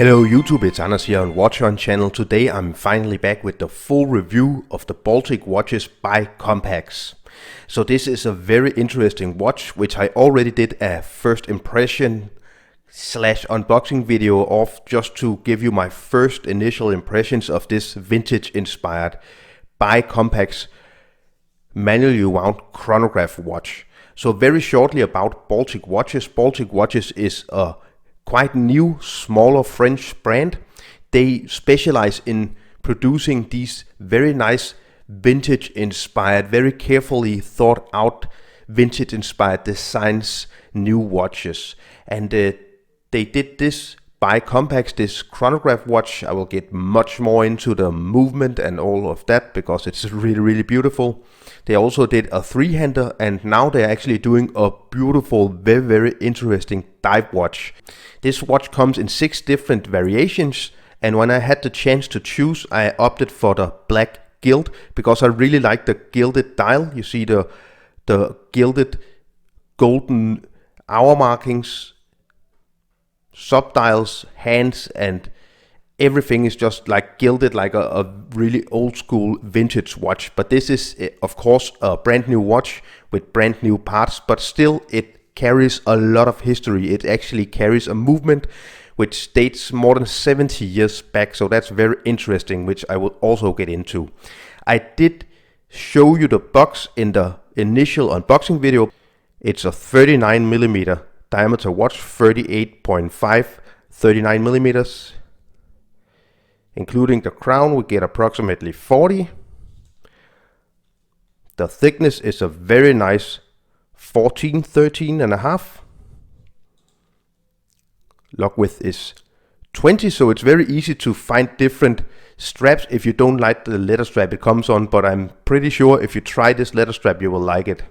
Hello YouTube, it's Anders here on Watch On channel. Today I'm finally back with the full review of the Baltic Watches by Compax. So this is a very interesting watch which I already did a first impression slash unboxing video of, just to give you my first initial impressions of this vintage inspired by Compax manually wound chronograph watch. So very shortly about Baltic Watches. Baltic Watches is a quite new, smaller French brand. They specialize in producing these very nice vintage inspired, very carefully thought out vintage inspired designs, new watches. And they did this by Compax, this chronograph watch. I will get much more into the movement and all of that because it's really beautiful. They also did a three-hander, and now they're actually doing a beautiful, very interesting dive watch. This watch comes in 6 different variations, and when I had the chance to choose, I opted for the black gilt because I really like the gilded dial. You see the gilded golden hour markings, subdials, hands, and everything is just like gilded, like a really old school vintage watch. But this is of course a brand new watch with brand new parts, but still it carries a lot of history. It actually carries a movement which dates more than 70 years back, so that's very interesting, which I will also get into. I did show you the box in the initial unboxing video. It's a 39mm diameter watch, 38.5, 39 millimeters. Including the crown, we get approximately 40. The thickness is a very nice 13 and a half. Lug width is 20, so it's very easy to find different straps if you don't like the leather strap it comes on, but I'm pretty sure if you try this leather strap you will like it.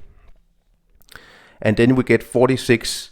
And then we get 46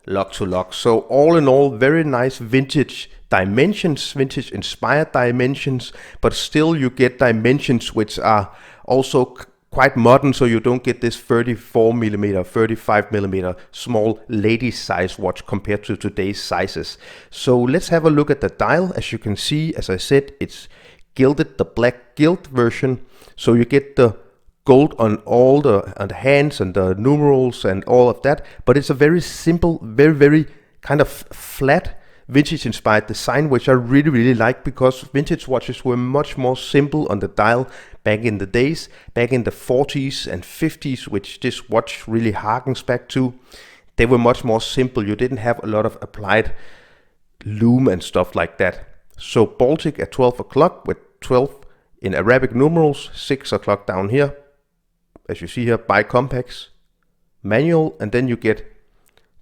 lug to lug. So all in all, very nice vintage dimensions, vintage inspired dimensions, but still you get dimensions which are also quite modern, so you don't get this 34mm, 35mm small lady size watch compared to today's sizes. So let's have a look at the dial. As you can see, as I said, it's gilded, the black gilt version, so you get the gold on all the hands and the numerals and all of that, but it's a very simple, very kind of flat vintage inspired design, which I really like, because vintage watches were much more simple on the dial back in the days, back in the 40s and 50s, which this watch really harkens back to. They were much more simple. You didn't have a lot of applied lume and stuff like that. So Baltic at 12 o'clock with 12 in Arabic numerals, 6 o'clock down here, as you see here, by Compax, manual, and then you get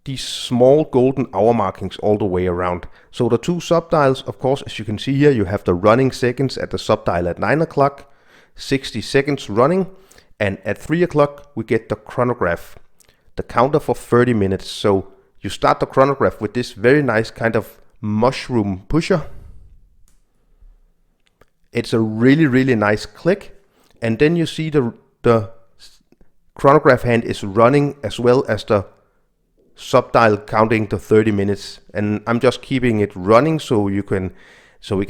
these small golden hour markings all the way around. So the 2 subdials, of course, as you can see here, you have the running seconds at the subdial at 9 o'clock, 60 seconds running, and at 3 o'clock we get the chronograph, the counter for 30 minutes. So you start the chronograph with this very nice kind of mushroom pusher. It's a really nice click, and then you see the chronograph hand is running as well as the subdial counting the 30 minutes, and I'm just keeping it running so we can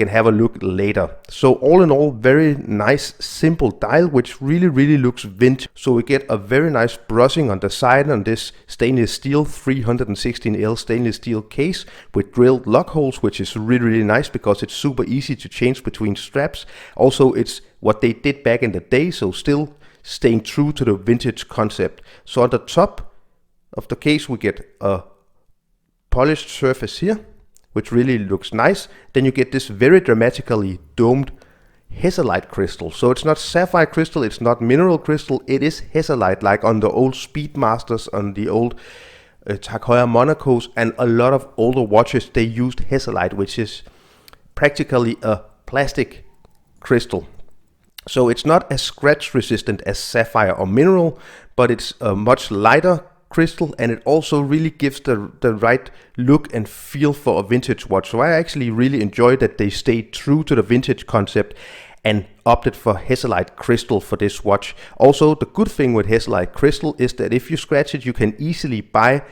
have a look later. So all in all, very nice simple dial which really looks vintage. So we get a very nice brushing on the side on this stainless steel 316L stainless steel case with drilled lock holes, which is really nice because it's super easy to change between straps. Also, it's what they did back in the day, so still staying true to the vintage concept. So on the top of the case we get a polished surface here, which really looks nice. Then you get this very dramatically domed Hesalite crystal. So it's not sapphire crystal, it's not mineral crystal, it is Hesalite, like on the old Speedmasters, on the old Tag Heuer Monacos, and a lot of older watches they used Hesalite, which is practically a plastic crystal. So it's not as scratch resistant as sapphire or mineral, but it's a much lighter crystal, and it also really gives the right look and feel for a vintage watch. So I actually really enjoy that they stayed true to the vintage concept and opted for Hesalite crystal for this watch. Also, the good thing with Hesalite crystal is that if you scratch it, you can easily buy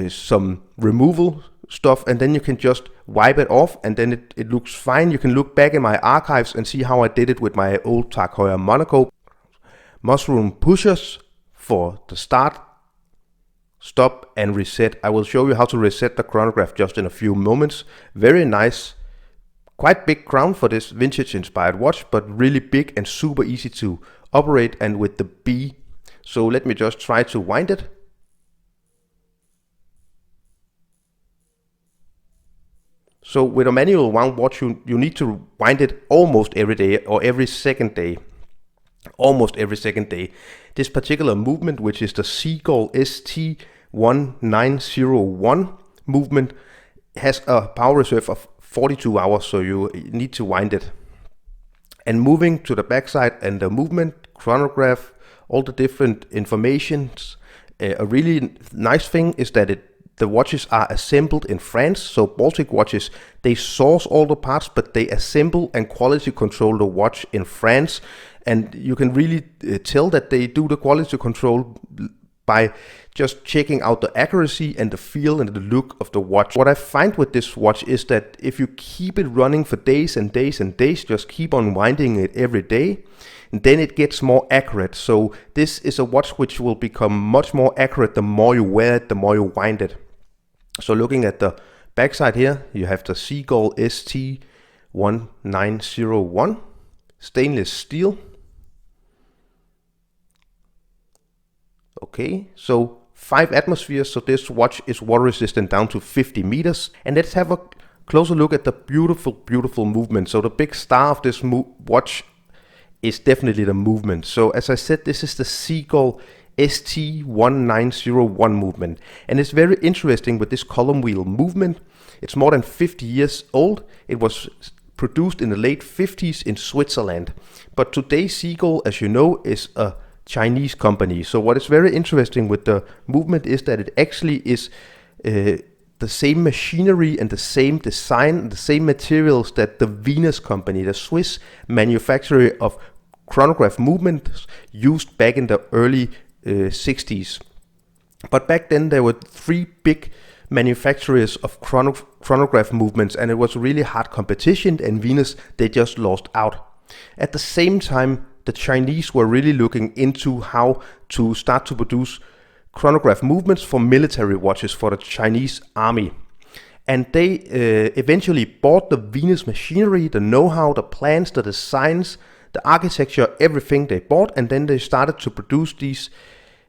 some removal stuff, and then you can just wipe it off, and then it looks fine. You can look back in my archives and see how I did it with my old Tag Heuer Monaco. Mushroom pushers for the start, stop and reset. I will show you how to reset the chronograph just in a few moments. Very nice, quite big crown for this vintage inspired watch, but really big and super easy to operate, and with the B. So let me just try to wind it. So with a manual wound watch, you need to wind it almost every day or every second day. Almost every second day. This particular movement, which is the Seagull ST1901 movement, has a power reserve of 42 hours, so you need to wind it. And moving to the backside and the movement, chronograph, all the different informations. A really nice thing is that the watches are assembled in France. So Baltic Watches, they source all the parts, but they assemble and quality control the watch in France. And you can really tell that they do the quality control by just checking out the accuracy and the feel and the look of the watch. What I find with this watch is that if you keep it running for days and days and days, just keep on winding it every day, and then it gets more accurate. So this is a watch which will become much more accurate the more you wear it, the more you wind it. So looking at the backside here, you have the Seagull ST1901, stainless steel. Okay, so 5 atmospheres, so this watch is water resistant down to 50 meters. And let's have a closer look at the beautiful movement. So the big star of this watch is definitely the movement. So as I said, this is the Seagull ST1901 movement. And it's very interesting with this column wheel movement. It's more than 50 years old. It was produced in the late 50s in Switzerland. But today Seagull, as you know, is a Chinese company. So what is very interesting with the movement is that it actually is the same machinery and the same design and the same materials that the Venus company, the Swiss manufacturer of chronograph movements, used back in the early 60s. But back then there were 3 big manufacturers of chronograph movements, and it was really hard competition, and Venus, they just lost out. At the same time, the Chinese were really looking into how to start to produce chronograph movements for military watches for the Chinese army. And they eventually bought the Venus machinery, the know-how, the plans, the designs, the architecture, everything they bought, and then they started to produce these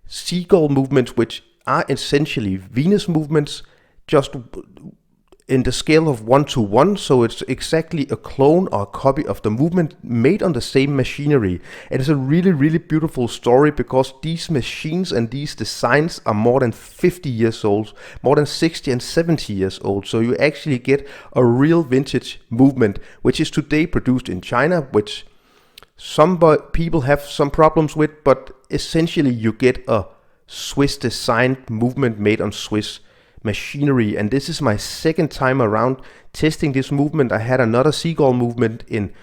Seagull movements, which are essentially Venus movements, just in the scale of 1:1, so it's exactly a clone or a copy of the movement made on the same machinery. And it's a really beautiful story, because these machines and these designs are more than 50 years old, more than 60 and 70 years old. So you actually get a real vintage movement, which is today produced in China, which some people have some problems with, but essentially you get a Swiss designed movement made on Swiss machinery. And this is my second time around testing this movement. I had another Seagull movement in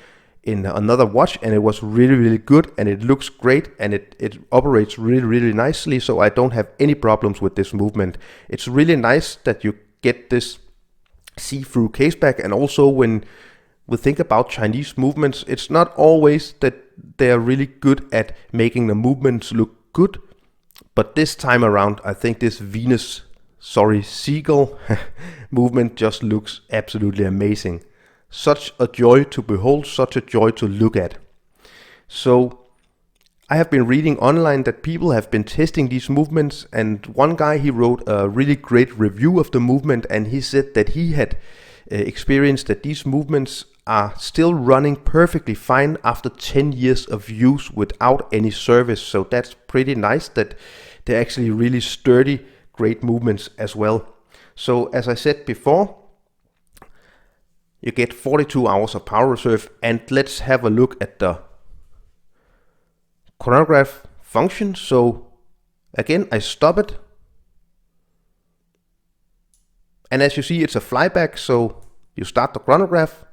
another watch, and it was really good, and it looks great, and it operates really nicely, so I don't have any problems with this movement. It's really nice that you get this see-through case back. And also when we think about Chinese movements, it's not always that they are really good at making the movements look good, but this time around I think this Seagull movement just looks absolutely amazing. Such a joy to behold, such a joy to look at. So I have been reading online that people have been testing these movements, and one guy, he wrote a really great review of the movement, and he said that he had experienced that these movements are still running perfectly fine after 10 years of use without any service. So that's pretty nice that they're actually really sturdy, great movements as well. So as I said before, you get 42 hours of power reserve. And let's have a look at the chronograph function. So again, I stop it, and as you see, it's a flyback. So you start the chronograph,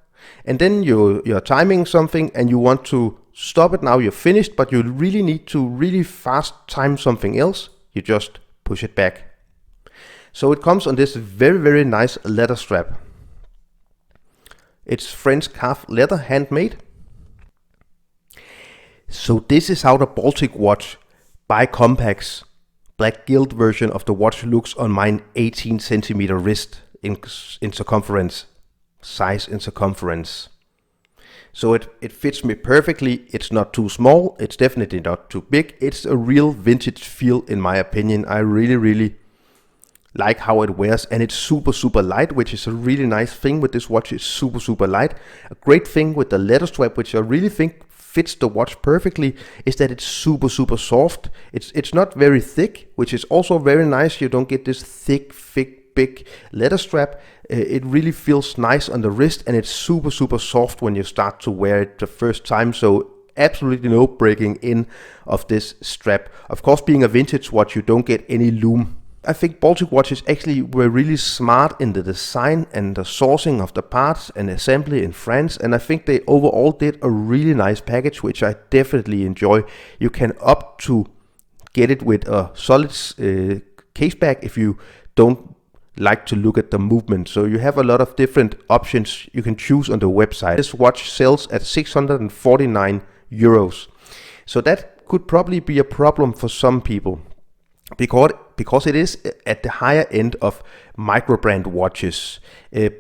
and then you're timing something and you want to stop it. Now you're finished, but you really need to really fast time something else. You just push it back. So it comes on this very nice leather strap. It's French calf leather, handmade. So this is how the Baltic Watch by Compact's black gilt version of the watch looks on my 18 centimeter wrist in circumference, size in circumference. So it fits me perfectly. It's not too small, it's definitely not too big. It's a real vintage feel in my opinion. I really like how it wears, and it's super light, which is a really nice thing with this watch. It's super light. A great thing with the leather strap, which I really think fits the watch perfectly, is that it's super soft. It's not very thick, which is also very nice. You don't get this thick big leather strap. It really feels nice on the wrist, and it's super soft when you start to wear it the first time. So absolutely no breaking in of this strap. Of course, being a vintage watch, you don't get any loom. I think Baltic Watches actually were really smart in the design and the sourcing of the parts and assembly in France, and I think they overall did a really nice package, which I definitely enjoy. You can opt to get it with a solid case back if you don't like to look at the movement. So you have a lot of different options you can choose on the website. This watch sells at 649 euros. So that could probably be a problem for some people, because it is at the higher end of Microbrand watches.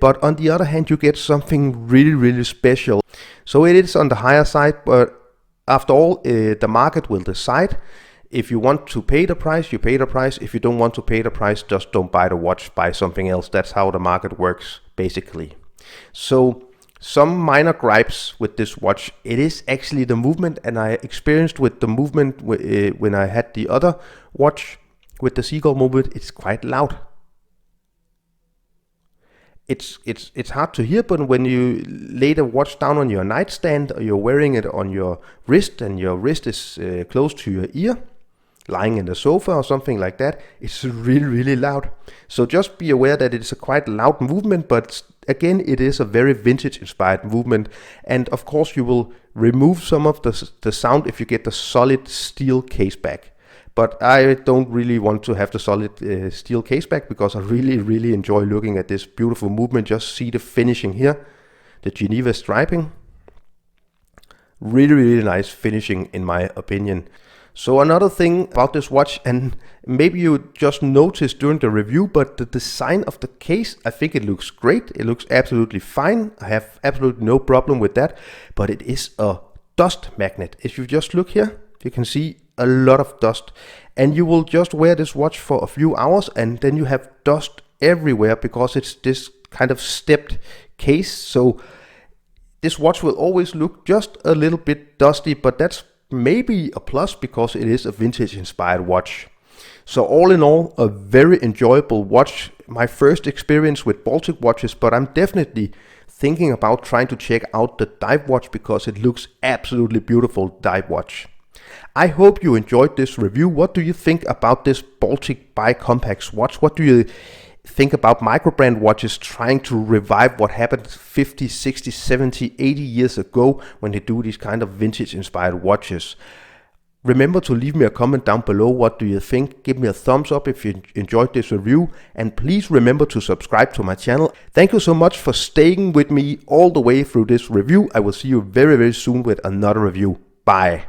But on the other hand, you get something really special. So it is on the higher side, but after all, the market will decide. If you want to pay the price, you pay the price. If you don't want to pay the price, just don't buy the watch, buy something else. That's how the market works, basically. So some minor gripes with this watch. It is actually the movement, and I experienced with the movement when I had the other watch with the seagull movement. It's quite loud. It's hard to hear, but when you lay the watch down on your nightstand, or you're wearing it on your wrist, and your wrist is close to your ear, lying in the sofa or something like that, it's really loud. So just be aware that it's a quite loud movement, but again, it is a very vintage inspired movement. And of course, you will remove some of the sound if you get the solid steel case back. But I don't really want to have the solid steel case back, because I really enjoy looking at this beautiful movement. Just see the finishing here, the Geneva striping. Really nice finishing in my opinion. So another thing about this watch, and maybe you just noticed during the review, but the design of the case, I think it looks great. It looks absolutely fine. I have absolutely no problem with that. But it is a dust magnet. If you just look here, you can see a lot of dust. And you will just wear this watch for a few hours, and then you have dust everywhere, because it's this kind of stepped case. So this watch will always look just a little bit dusty, but that's maybe a plus, because it is a vintage inspired watch. So all in all, a very enjoyable watch. My first experience with Baltic watches, but I'm definitely thinking about trying to check out the dive watch, because it looks absolutely beautiful dive watch. I hope you enjoyed this review. What do you think about this Baltic by Compact's watch? What do you think about Microbrand watches trying to revive what happened 50, 60, 70, 80 years ago when they do these kind of vintage inspired watches? Remember to leave me a comment down below. What do you think? Give me a thumbs up if you enjoyed this review, and please remember to subscribe to my channel. Thank you so much for staying with me all the way through this review. I will see you very soon with another review. Bye.